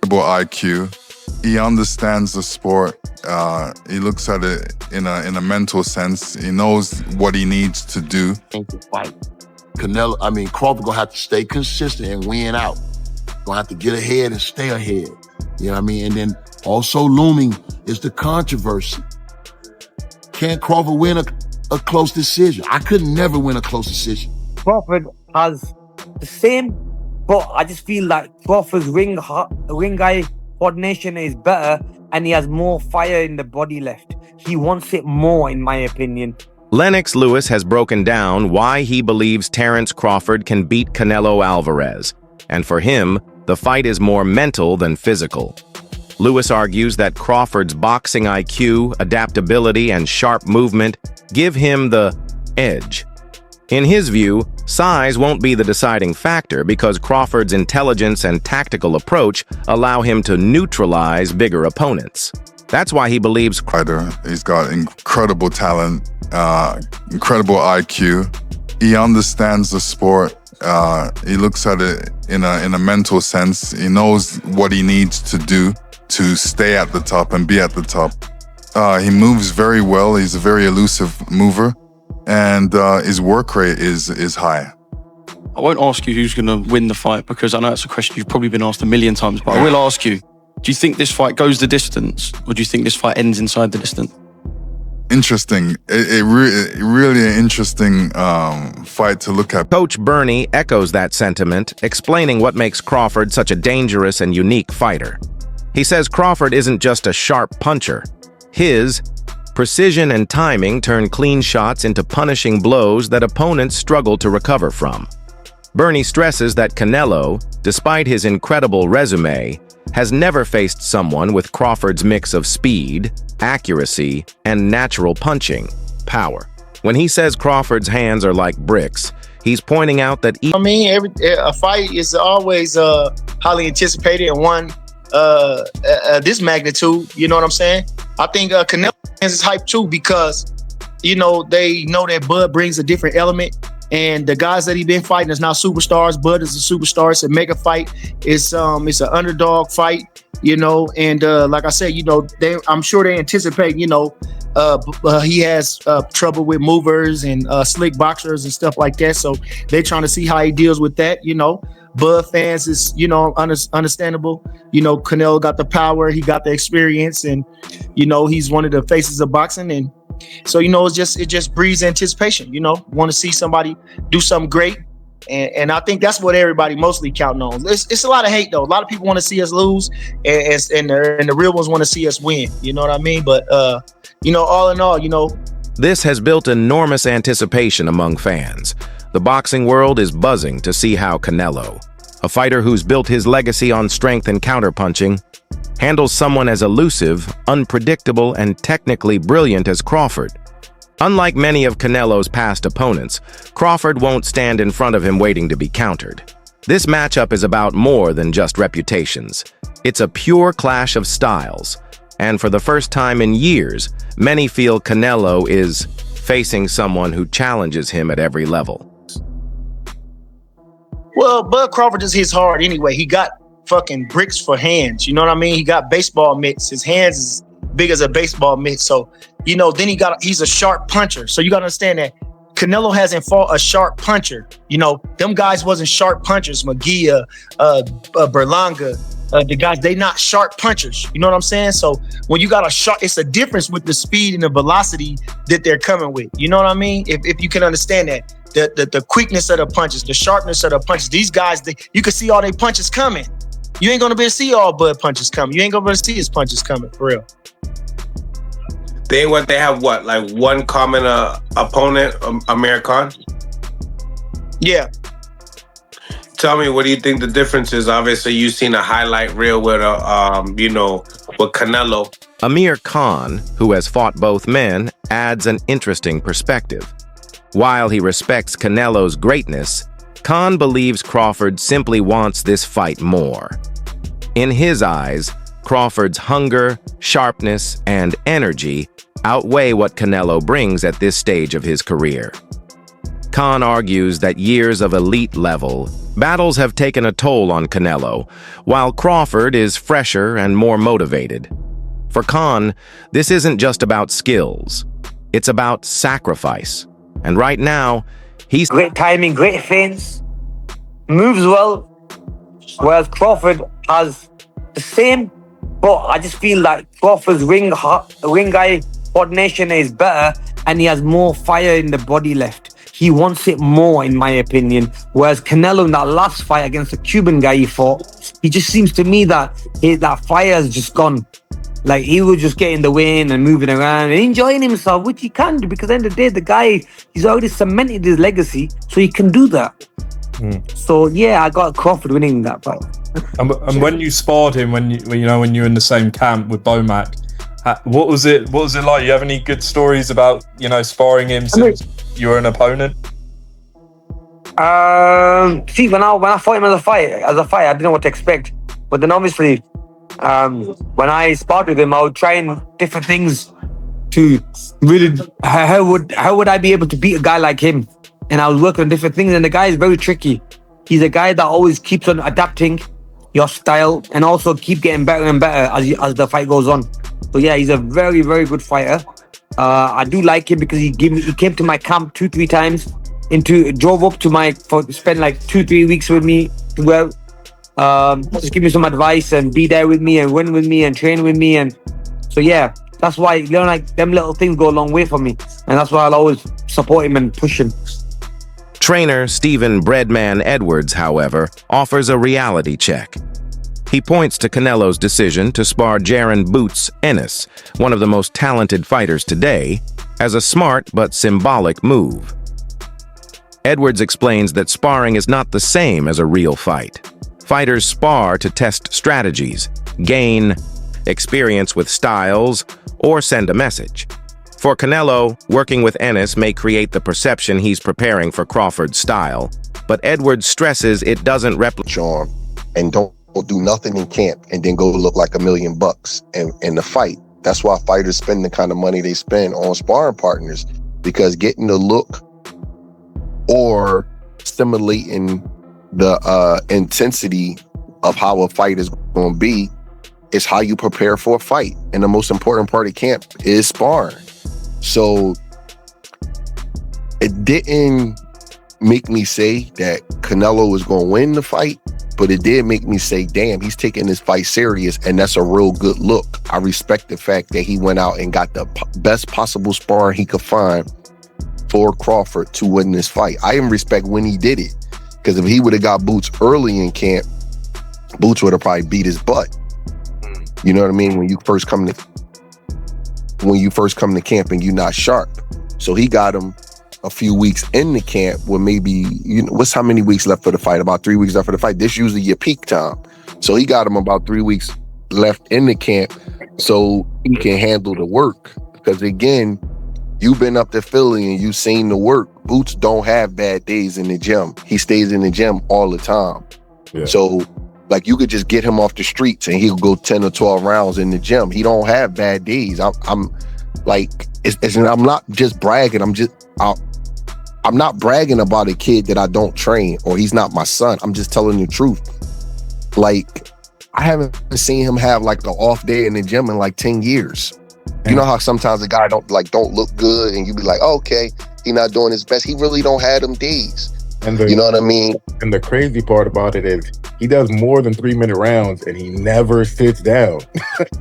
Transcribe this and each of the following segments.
IQ. He understands the sport. He looks at it in a mental sense. He knows what he needs to do. Fight. Crawford gonna have to stay consistent and win out. Gonna have to get ahead and stay ahead. You know what I mean? And then also looming is the controversy. Can Crawford win a close decision? I could never win a close decision. Crawford has the same, but I just feel like Crawford's ring eye coordination is better and he has more fire in the body left. He wants it more, in my opinion. Lennox Lewis has broken down why he believes Terence Crawford can beat Canelo Alvarez, and for him, the fight is more mental than physical. Lewis argues that Crawford's boxing IQ, adaptability, and sharp movement give him the edge. In his view, size won't be the deciding factor because Crawford's intelligence and tactical approach allow him to neutralize bigger opponents. That's why he believes he's got incredible talent, incredible IQ. He understands the sport. He looks at it in a mental sense. He knows what he needs to do to stay at the top and be at the top. He moves very well. He's a very elusive mover. And his work rate is high. I won't ask you who's going to win the fight because I know that's a question you've probably been asked a million times, but I will ask you, do you think this fight goes the distance or do you think this fight ends inside the distance? Interesting. Really an interesting fight to look at. Coach Bernie echoes that sentiment, explaining what makes Crawford such a dangerous and unique fighter. He says Crawford isn't just a sharp puncher. His precision and timing turn clean shots into punishing blows that opponents struggle to recover from. Bernie stresses that Canelo, despite his incredible resume, has never faced someone with Crawford's mix of speed, accuracy, and natural punching power. When he says Crawford's hands are like bricks, he's pointing out that a fight is always highly anticipated and one this magnitude, you know what I'm saying? I think Canelo is hyped too because, they know that Bud brings a different element. And the guys that he's been fighting is now superstars. Bud is a superstar. It's a mega fight. It's an underdog fight, And like I said, I'm sure they anticipate, he has trouble with movers and slick boxers and stuff like that. So they're trying to see how he deals with that, Bud fans is, understandable. Canelo got the power, he got the experience, and he's one of the faces of boxing, and so it just breeds anticipation. Want to see somebody do something great, and I think that's what everybody mostly counting on. It's a lot of hate though. A lot of people want to see us lose, and the real ones want to see us win. You know what I mean? But all in all, this has built enormous anticipation among fans. The boxing world is buzzing to see how Canelo, a fighter who's built his legacy on strength and counterpunching, handles someone as elusive, unpredictable, and technically brilliant as Crawford. Unlike many of Canelo's past opponents, Crawford won't stand in front of him waiting to be countered. This matchup is about more than just reputations. It's a pure clash of styles, and for the first time in years, many feel Canelo is facing someone who challenges him at every level. Well, Bud Crawford just hits hard anyway. He got fucking bricks for hands. You know what I mean? He got baseball mitts. His hands is big as a baseball mitt. So, then he's a sharp puncher. So you got to understand that Canelo hasn't fought a sharp puncher. Them guys wasn't sharp punchers. Magia, Berlanga, the guys, they not sharp punchers. You know what I'm saying? So when you got it's a difference with the speed and the velocity that they're coming with. You know what I mean? If you can understand that. The quickness of the punches, the sharpness of the punches. These guys, you can see all their punches coming. You ain't gonna be able to see all Bud punches coming. You ain't gonna be able to see his punches coming, for real. They have like one common opponent, Amir Khan? Yeah. Tell me, what do you think the difference is? Obviously, you've seen a highlight reel with with Canelo. Amir Khan, who has fought both men, adds an interesting perspective. While he respects Canelo's greatness, Khan believes Crawford simply wants this fight more. In his eyes, Crawford's hunger, sharpness, and energy outweigh what Canelo brings at this stage of his career. Khan argues that years of elite-level, Battles have taken a toll on Canelo, while Crawford is fresher and more motivated. For Khan, this isn't just about skills. It's about sacrifice. And right now, he's Great timing, great feints, moves well, whereas Crawford has the same, but I just feel like Crawford's ring eye coordination is better and he has more fire in the body left. He wants it more, in my opinion. Whereas Canelo in that last fight against the Cuban guy he fought, he just seems to me that that fire has just gone. Like, he was just getting the win and moving around and enjoying himself, which he can do, because at the end of the day, the guy, he's already cemented his legacy, so he can do that. So yeah, I got Crawford winning that fight. And when you sparred him, when you were in the same camp with Bomac, what was it like? You have any good stories about sparring him since you were an opponent? See, when I fought him as a fight, I didn't know what to expect. But then obviously, when I sparred with him, I would try different things to really how would I be able to beat a guy like him? And I was working on different things, and the guy is very tricky. He's a guy that always keeps on adapting your style and also keep getting better and better as the fight goes on. So yeah, he's a very, very good fighter. I do like him because he came to my camp 2-3 times, drove up to spend like 2-3 weeks with me to just give me some advice and be there with me and win with me and train with me. And so yeah, that's why like them little things go a long way for me, and that's why I'll always support him and push him. Trainer Stephen Breadman Edwards, however, offers a reality check. He points to Canelo's decision to spar Jaron Boots Ennis, one of the most talented fighters today, as a smart but symbolic move. Edwards explains that sparring is not the same as a real fight. Fighters spar to test strategies, gain experience with styles, or send a message. For Canelo, working with Ennis may create the perception he's preparing for Crawford's style, but Edwards stresses it doesn't replicate charm and don't do nothing in camp and then go look like $1 million in the fight. That's why fighters spend the kind of money they spend on sparring partners, because getting the look or stimulating the intensity of how a fight is going to be is how you prepare for a fight. And the most important part of camp is sparring. So it didn't make me say that Canelo was going to win the fight, but it did make me say, damn, he's taking this fight serious, and that's a real good look. I respect the fact that he went out and got the best possible sparring he could find for Crawford to win this fight. I even respect when he did it, because if he would have got Boots early in camp, Boots would have probably beat his butt. You know what I mean? When you first come to camp and you're not sharp. So he got him a few weeks in the camp where maybe, what's how many weeks left for the fight? About 3 weeks left for the fight. This usually your peak time. So he got him about 3 weeks left in the camp so he can handle the work. Because again, you've been up to Philly and you've seen the work. Boots don't have bad days in the gym. He stays in the gym all the time. Yeah. So like you could just get him off the streets and he'll go 10 or 12 rounds in the gym. He don't have bad days. I'm not just bragging. I'm not bragging about a kid that I don't train or he's not my son. I'm just telling the truth. Like, I haven't seen him have like the off day in the gym in like 10 years. You know how sometimes a guy don't look good and you be like, oh, okay, he not doing his best. He really don't have them days. You know what I mean? And the crazy part about it is he does more than 3-minute rounds and he never sits down.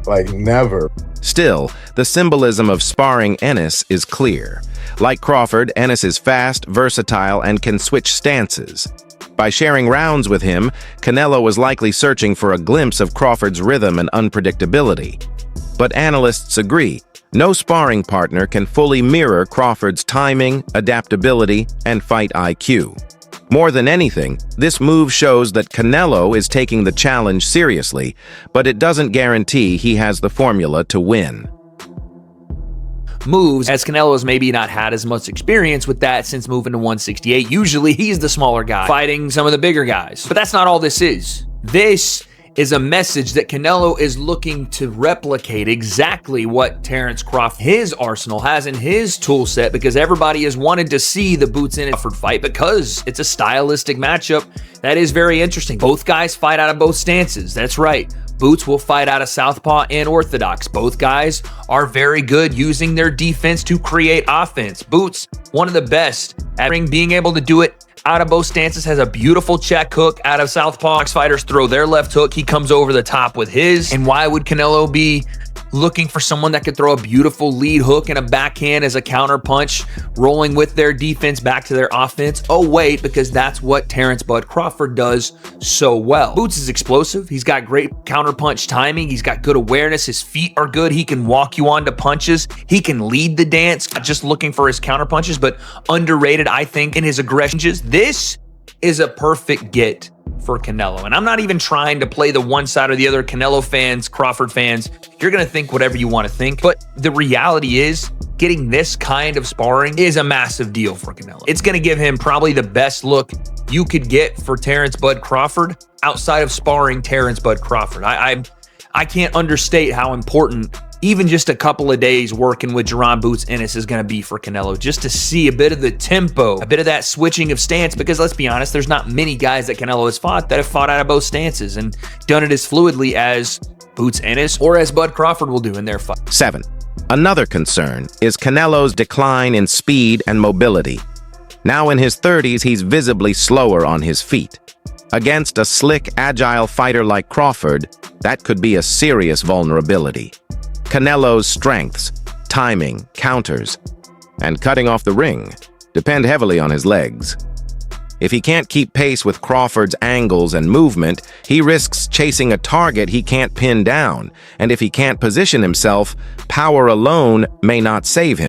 Like, never. Still, the symbolism of sparring Ennis is clear. Like Crawford, Ennis is fast, versatile, and can switch stances. By sharing rounds with him, Canelo was likely searching for a glimpse of Crawford's rhythm and unpredictability. But analysts agree, no sparring partner can fully mirror Crawford's timing, adaptability, and fight IQ. More than anything, this move shows that Canelo is taking the challenge seriously, but it doesn't guarantee he has the formula to win. Moves, as Canelo's maybe not had as much experience with that since moving to 168. Usually he's the smaller guy fighting some of the bigger guys. But that's not all this is. This is a message that Canelo is looking to replicate exactly what Terence Crawford, his arsenal, has in his tool set, because everybody has wanted to see the Boots Ennis Crawford fight because it's a stylistic matchup that is very interesting. Both guys fight out of both stances. That's right. Boots will fight out of southpaw and orthodox. Both guys are very good using their defense to create offense. Boots, one of the best at being able to do it out of both stances, has a beautiful check hook. Out of southpaw, fighters throw their left hook. He comes over the top with his. And why would Canelo be looking for someone that could throw a beautiful lead hook and a backhand as a counter punch, rolling with their defense back to their offense? Oh, wait, because that's what Terence Bud Crawford does so well. Boots is explosive. He's got great counter punch timing. He's got good awareness. His feet are good. He can walk you onto punches. He can lead the dance, not just looking for his counter punches, but underrated, I think, in his aggression. This is a perfect get for Canelo. And I'm not even trying to play the one side or the other. Canelo fans, Crawford fans, you're going to think whatever you want to think. But the reality is, getting this kind of sparring is a massive deal for Canelo. It's going to give him probably the best look you could get for Terence Bud Crawford outside of sparring Terence Bud Crawford. I can't understate how important even just a couple of days working with Jaron Boots Ennis is going to be for Canelo, just to see a bit of the tempo, a bit of that switching of stance, because let's be honest, there's not many guys that Canelo has fought that have fought out of both stances and done it as fluidly as Boots Ennis or as Bud Crawford will do in their fight. 7. Another concern is Canelo's decline in speed and mobility. Now in his 30s, he's visibly slower on his feet. Against a slick, agile fighter like Crawford, that could be a serious vulnerability. Canelo's strengths, timing, counters, and cutting off the ring depend heavily on his legs. If he can't keep pace with Crawford's angles and movement, he risks chasing a target he can't pin down, and if he can't position himself, power alone may not save him.